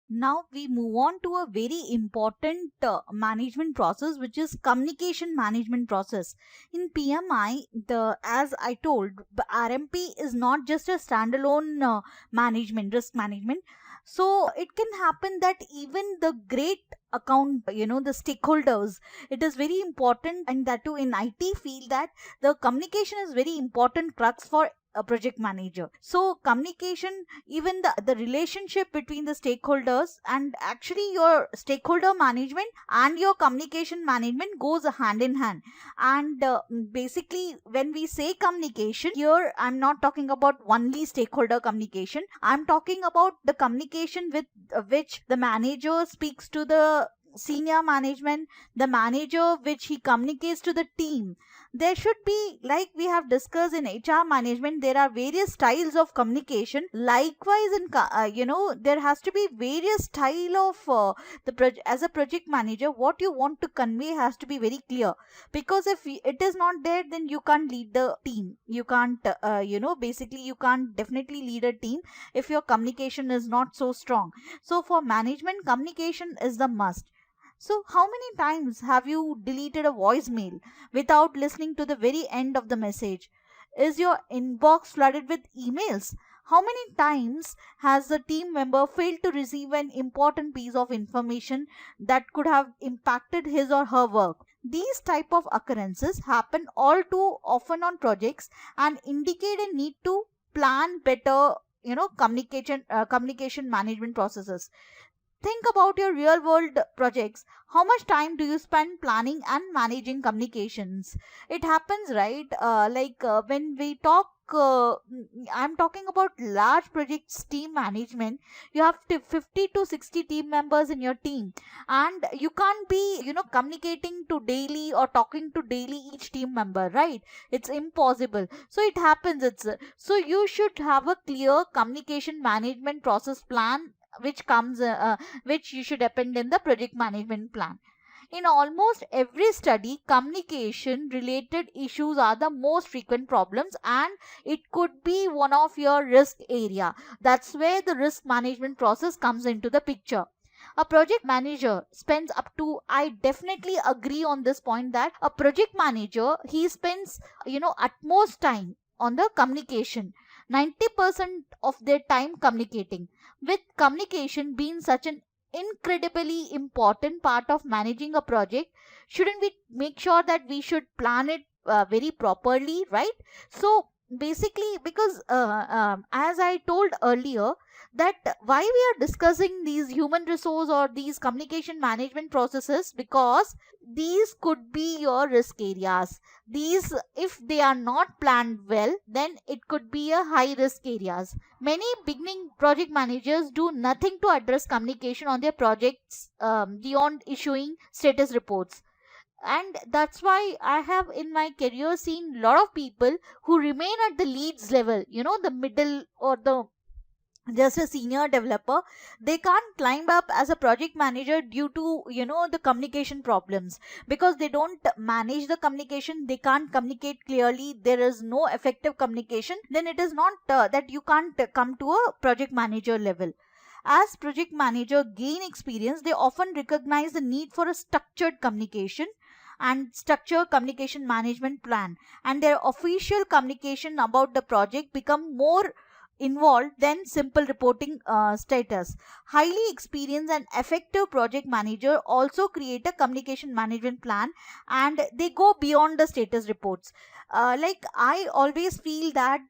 Now we move on to a very important management process, which is communication management process. In PMI, the as I told, RMP is not just a standalone management risk management. So it can happen that even the great account, the stakeholders, it is very important, and that too in IT field, that the communication is very important crux for a project manager. So communication, even the relationship between the stakeholders, and actually your stakeholder management and your communication management goes hand in hand. And basically, when we say communication here, I'm not talking about only stakeholder communication. I'm talking about the communication with which the manager speaks to the senior management, the manager which he communicates to the team. There should be, like we have discussed in HR management, there are various styles of communication. Likewise in there has to be various style of as a project manager, what you want to convey has to be very clear. Because if it is not there, then you can't lead the team. You can't basically you can't definitely lead a team if your communication is not so strong. So for management, communication is the must. So, how many times have you deleted a voicemail without listening to the very end of the message? Is your inbox flooded with emails? How many times has the team member failed to receive an important piece of information that could have impacted his or her work? These type of occurrences happen all too often on projects and indicate a need to plan better, communication management processes. Think about your real world projects. How much time do you spend planning and managing communications? It happens, right? When we talk, I'm talking about large projects team management. You have 50 to 60 team members in your team, and you can't be communicating to daily or talking to daily each team member, right? It's impossible. So it happens. So you should have a clear communication management process plan, which you should append in the project management plan. In almost every study, communication related issues are the most frequent problems, and it could be one of your risk area. That's where the risk management process comes into the picture. A project manager spends up to, I definitely agree on this point, that a project manager, he spends utmost time on the communication, 90% of their time communicating. With communication being such an incredibly important part of managing a project, shouldn't we make sure that we should plan it very properly, right? So basically, because as I told earlier, that why we are discussing these human resource or these communication management processes, because these could be your risk areas. These, if they are not planned well, then it could be a high risk areas. Many beginning project managers do nothing to address communication on their projects beyond issuing status reports. And that's why I have in my career seen a lot of people who remain at the leads level, the middle or the just a senior developer. They can't climb up as a project manager due to the communication problems, because they don't manage the communication. They can't communicate clearly, there is no effective communication. Then it is not that you can't come to a project manager level. As project manager gain experience, they often recognize the need for a structured communication and structured communication management plan, and their official communication about the project become more involved than simple reporting status. Highly experienced and effective project manager also create a communication management plan, and they go beyond the status reports. Like I always feel that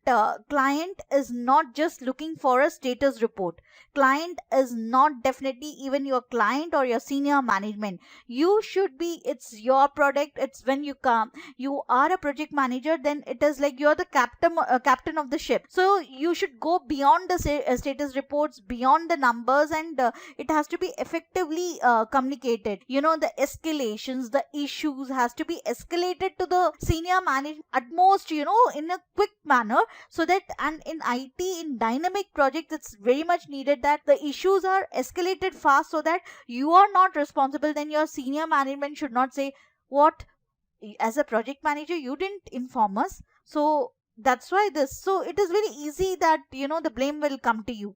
client is not just looking for a status report. Client is not definitely even your client or your senior management. You should be, it's your product. It's when you come, you are a project manager, then it is like you're the captain of the ship. So you should go beyond the status reports, beyond the numbers, and it has to be effectively communicated. The escalations, the issues has to be escalated to the senior management at most, in a quick manner, so that, and in IT, in dynamic projects, it's very much needed that the issues are escalated fast, so that you are not responsible. Then your senior management should not say, what, as a project manager you didn't inform us. So that's why this, so it is very easy that the blame will come to you.